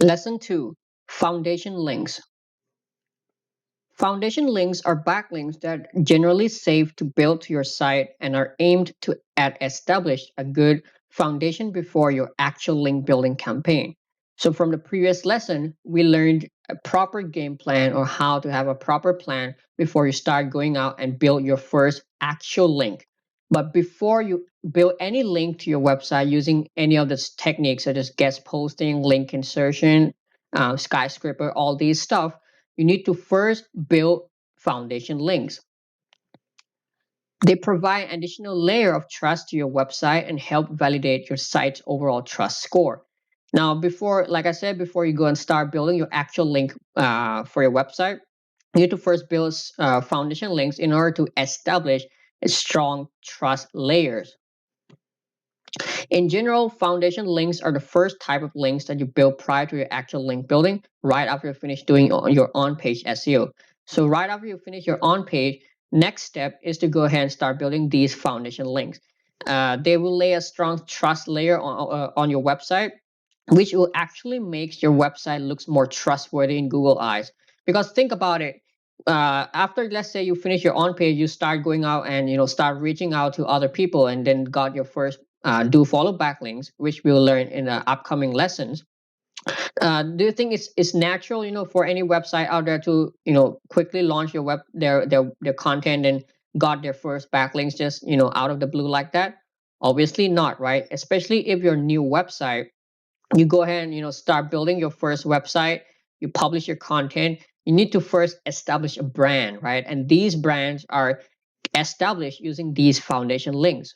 Lesson 2, Foundation Links. Foundation links are backlinks that generally safe to build to your site and are aimed to establish a good foundation before your actual link building campaign. So from the previous lesson, we learned a proper game plan or how to have a proper plan before you start going out and build your first actual link. But before you build any link to your website using any of these techniques such as guest posting, link insertion, skyscraper, all these stuff, you need to first build foundation links. They provide an additional layer of trust to your website and help validate your site's overall trust score. Now, like I said, before you go and start building your actual link for your website, you need to first build foundation links in order to establish a strong trust layers. In general, foundation links are the first type of links that you build prior to your actual link building, right after you finish doing your on-page SEO. So right after you finish your on-page, next step is to go ahead and start building these foundation links. They will lay a strong trust layer on your website, which will actually make your website looks more trustworthy in Google eyes. Because think about it, after let's say you finish your on page, you start going out and start reaching out to other people, and then got your first do follow backlinks, which we'll learn in the upcoming lessons. Do you think it's natural, for any website out there to quickly launch their content and got their first backlinks just out of the blue like that? Obviously not, right? Especially if your new website, you go ahead and start building your first website, you publish your content, you need to first establish a brand, right? And these brands are established using these foundation links.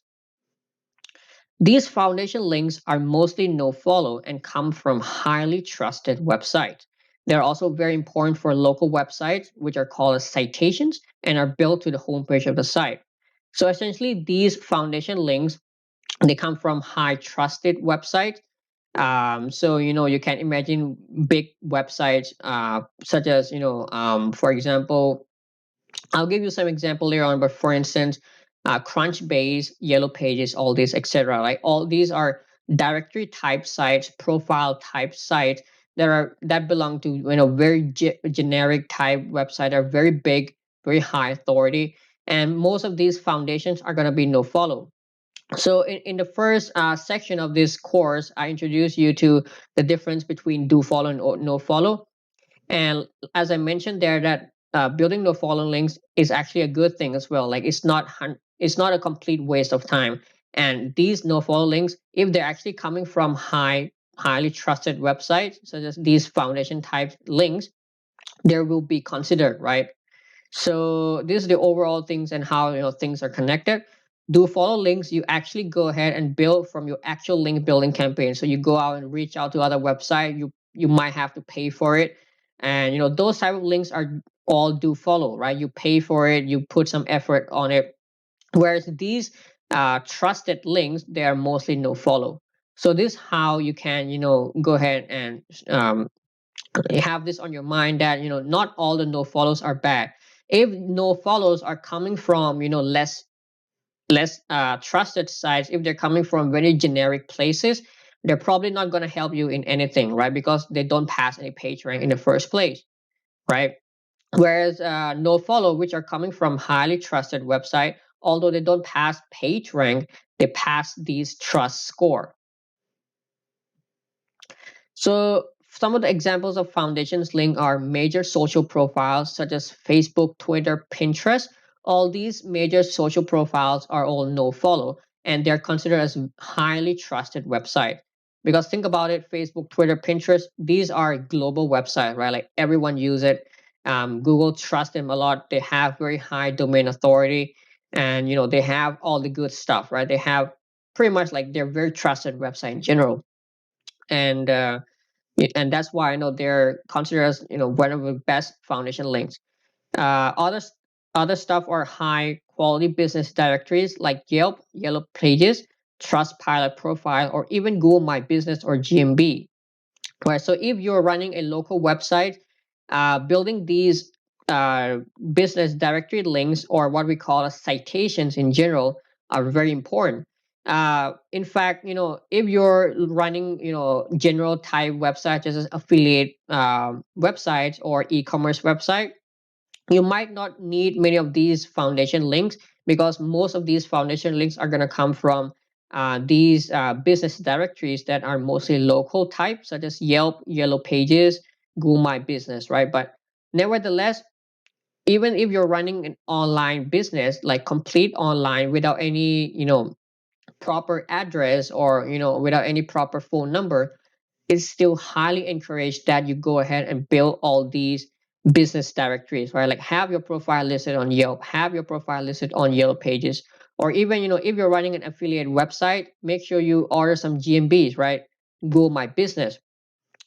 These foundation links are mostly no follow and come from highly trusted websites. They're also very important for local websites, which are called as citations and are built to the homepage of the site. So essentially, these foundation links, they come from high trusted websites. So you can imagine big websites, such as for example, I'll give you some example later on, but for instance, Crunchbase, Yellow Pages, all these, etc. Like all these are directory type sites, profile type sites that belong to very generic type website, are very big, very high authority, and most of these foundations are going to be no follow. So in the first section of this course, I introduced you to the difference between do follow and no follow. And as I mentioned there, that building no follow links is actually a good thing as well. Like it's not a complete waste of time. And these no follow links, if they're actually coming from highly trusted websites, such as these foundation type links, there will be considered, right? So this is the overall things and how things are connected. Do follow links, you actually go ahead and build from your actual link building campaign. So you go out and reach out to other website. You might have to pay for it, and those type of links are all do follow, right? You pay for it, you put some effort on it. Whereas these trusted links, they are mostly no follow. So this is how you can go ahead and have this on your mind, that not all the no follows are bad. If no follows are coming from less trusted sites, if they're coming from very generic places, they're probably not going to help you in anything, right? Because they don't pass any page rank in the first place, right? Whereas no follow, which are coming from highly trusted website, although they don't pass page rank, they pass these trust score. So some of the examples of foundations link are major social profiles such as Facebook, Twitter, Pinterest. All these major social profiles are all no follow, and they're considered as highly trusted website. Because think about it, Facebook, Twitter, Pinterest, these are global websites, right? Like everyone use it. Google trusts them a lot. They have very high domain authority, and they have all the good stuff, right? They have pretty much like they're very trusted website in general. And that's why I know they're considered as one of the best foundation links. Uh, other other stuff are high quality business directories like Yelp, Yellow Pages, Trustpilot profile, or even Google My Business or GMB. Right. So if you're running a local website, building these business directory links, or what we call as citations in general, are very important. In fact, if you're running, general type websites, such as affiliate websites or e-commerce website, you might not need many of these foundation links, because most of these foundation links are going to come from these business directories that are mostly local type, such as Yelp, Yellow Pages, Google My Business, right? But nevertheless, even if you're running an online business, like complete online without any, proper address, or without any proper phone number, it's still highly encouraged that you go ahead and build all these business directories, right? Like have your profile listed on Yelp, have your profile listed on Yellow Pages, or even, if you're running an affiliate website, make sure you order some GMBs, right? Google My Business.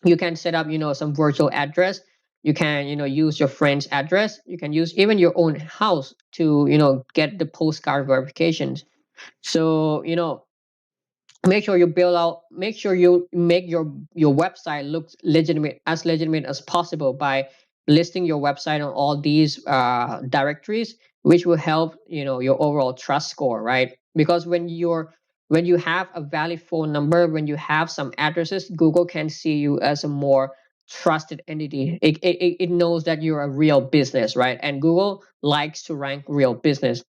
You can set up, some virtual address. You can, use your friend's address. You can use even your own house to, get the postcard verifications. So, make sure you make your website look legitimate as possible by listing your website on all these directories, which will help, your overall trust score, right? Because when you have a valid phone number, when you have some addresses, Google can see you as a more trusted entity. It knows that you're a real business, right? And Google likes to rank real business.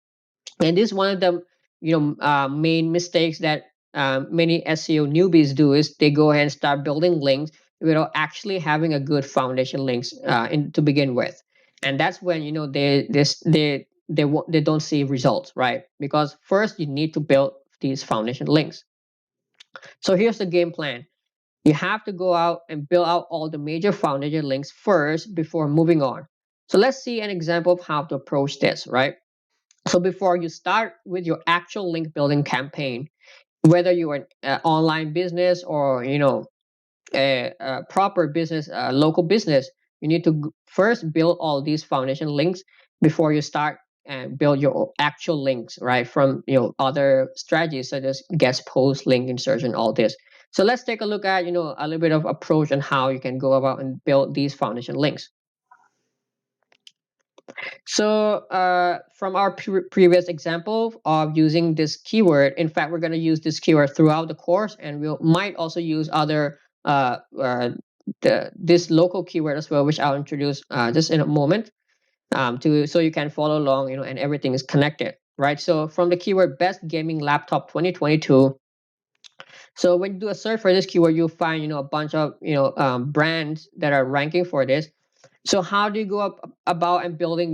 And this is one of the, main mistakes that many SEO newbies do, is they go ahead and start building links without actually having a good foundation links to begin with. And that's when, they don't see results, right? Because first you need to build these foundation links. So here's the game plan. You have to go out and build out all the major foundation links first before moving on. So let's see an example of how to approach this, right? So before you start with your actual link building campaign, whether you're an online business, or a proper business, local business, you need to first build all these foundation links before you start and build your actual links, right? From, other strategies such as guest post, link insertion, all this. So let's take a look at, a little bit of approach on how you can go about and build these foundation links. So from our previous example of using this keyword, in fact, we're going to use this keyword throughout the course, and we might also use other this local keyword as well, which I'll introduce just in a moment, to so you can follow along, and everything is connected, right? So from the keyword best gaming laptop 2022. So when you do a search for this keyword, you'll find, a bunch of, brands that are ranking for this. So how do you go up about and building,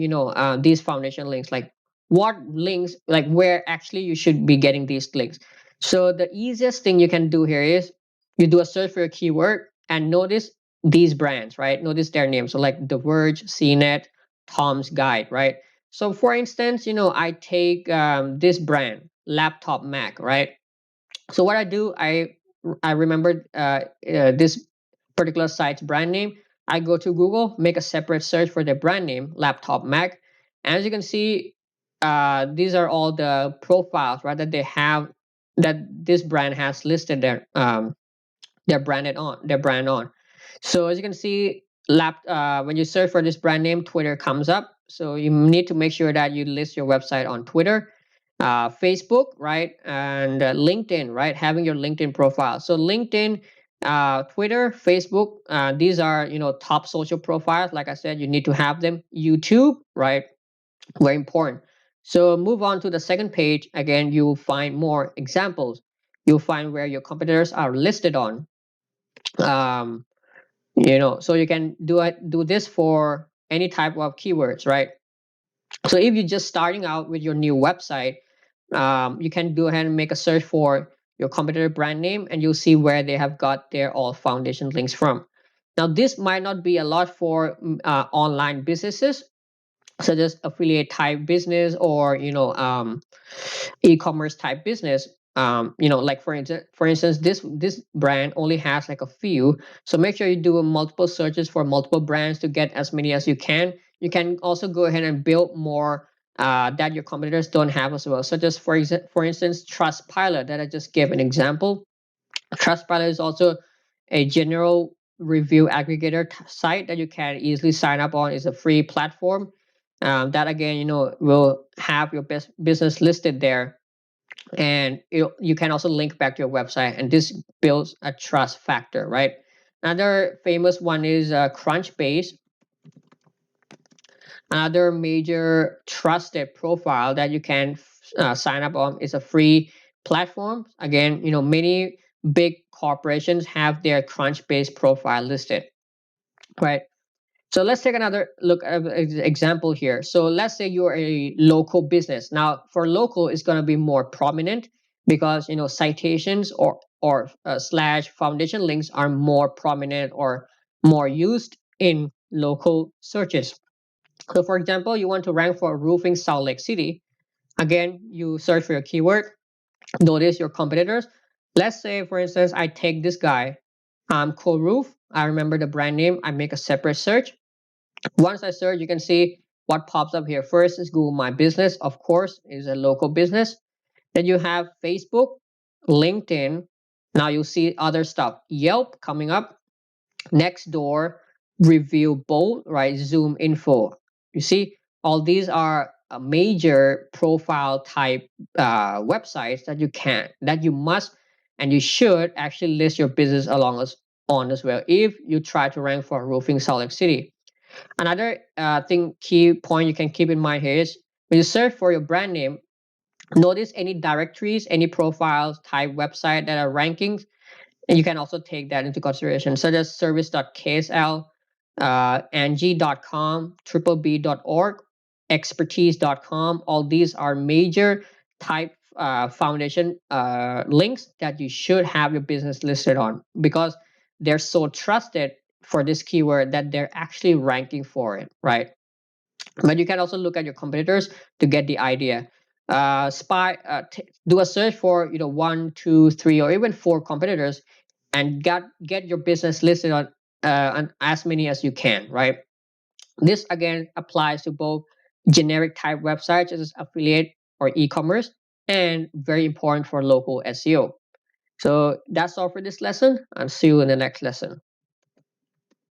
these foundation links? Like what links, like where actually you should be getting these links? So the easiest thing you can do here is you do a search for a keyword and notice these brands, right? Notice their names. So like The Verge, CNET, Tom's Guide, right? So for instance, I take this brand, Laptop Mac, right? So what I do, I remembered this particular site's brand name. I go to Google, make a separate search for the brand name, Laptop Mac. And as you can see, these are all the profiles, right, that they have, that this brand has listed their brand on. So as you can see, when you search for this brand name, Twitter comes up. So you need to make sure that you list your website on Twitter, Facebook, right, and LinkedIn, right, having your LinkedIn profile. So LinkedIn, Twitter, Facebook, these are, top social profiles. Like I said, you need to have them. YouTube, right, very important. So move on to the second page. Again, you will find more examples. You'll find where your competitors are listed on. um, so you can do this for any type of keywords, right? So if you're just starting out with your new website, you can go ahead and make a search for your competitor brand name, and you'll see where they have got their all foundation links from. Now this might not be a lot for online businesses, such as affiliate type business, or e-commerce type business. Like for instance, this brand only has like a few. So make sure you do multiple searches for multiple brands to get as many as you can. You can also go ahead and build more that your competitors don't have as well, such as for instance, Trustpilot, that I just gave an example. Trustpilot is also a general review aggregator site that you can easily sign up on. It's a free platform that again, will have your best business listed there. and you can also link back to your website, and this builds a trust factor, right? Another famous one is Crunchbase. Another major trusted profile that you can sign up on is a free platform. Again, many big corporations have their Crunchbase profile listed, right? So let's take another look at an example here. So let's say you're a local business. Now, for local, it's going to be more prominent because citations or slash foundation links are more prominent or more used in local searches. So, for example, you want to rank for roofing Salt Lake City. Again, you search for your keyword. Notice your competitors. Let's say, for instance, I take this guy, Cool Roof. I remember the brand name. I make a separate search. Once I search, you can see what pops up here. First is Google My Business, of course, is a local business. Then you have Facebook, LinkedIn. Now you see other stuff. Yelp coming up, Nextdoor, Review Bolt, right? Zoom Info. You see, all these are major profile type websites that you must, and you should actually list your business on as well if you try to rank for roofing Salt Lake City. Another key point you can keep in mind here is when you search for your brand name, notice any directories, any profiles type website that are rankings, and you can also take that into consideration, such as service.ksl, Angie.com, tripleb.org, expertise.com. All these are major type foundation links that you should have your business listed on because they're so trusted for this keyword that they're actually ranking for it, right? But you can also look at your competitors to get the idea. Do a search for one, two, three, or even four competitors, and get your business listed on as many as you can, right? This again applies to both generic type websites such as affiliate or e-commerce, and very important for local SEO. So that's all for this lesson. I'll see you in the next lesson.